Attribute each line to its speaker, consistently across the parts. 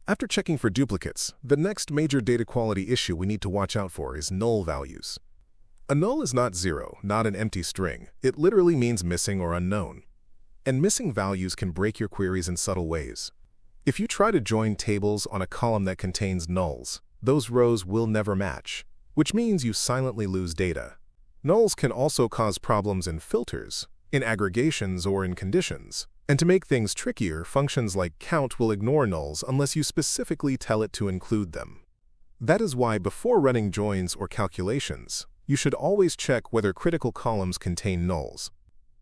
Speaker 1: After checking for duplicates, the next major data quality issue we need to watch out for is null values. A null is not zero, not an empty string. It literally means missing or unknown. And missing values can break your queries in subtle ways. If you try to join tables on a column that contains nulls, those rows will never match, which means you silently lose data. Nulls can also cause problems in filters, in aggregations, or in conditions. And to make things trickier, functions like count will ignore nulls unless you specifically tell it to include them. That is why before running joins or calculations, you should always check whether critical columns contain nulls.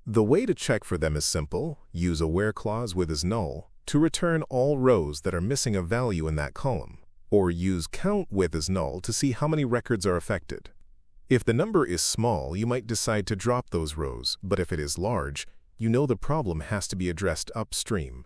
Speaker 1: The way to check for them is simple. Use a where clause with is null to return all rows that are missing a value in that column, or use count with is null to see how many records are affected. If the number is small, you might decide to drop those rows, but if it is large, you know the problem has to be addressed upstream.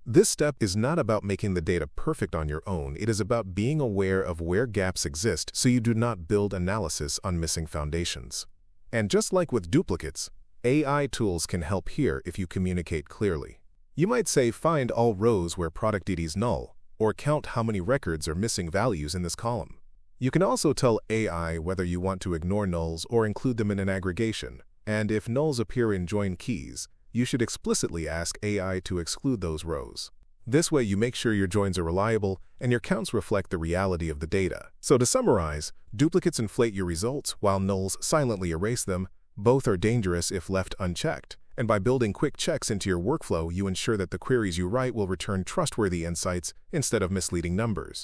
Speaker 1: This step is not about making the data perfect on your own. It is about being aware of where gaps exist so you do not build analysis on missing foundations. And just like with duplicates, AI tools can help here if you communicate clearly. You might say find all rows where product ID is null, or count how many records or missing values in this column. You can also tell AI whether you want to ignore nulls or include them in an aggregation. And if nulls appear in join keys, you should explicitly ask AI to exclude those rows. This way you make sure your joins are reliable and your counts reflect the reality of the data. So to summarize, duplicates inflate your results while nulls silently erase them. Both are dangerous if left unchecked. And by building quick checks into your workflow, you ensure that the queries you write will return trustworthy insights instead of misleading numbers.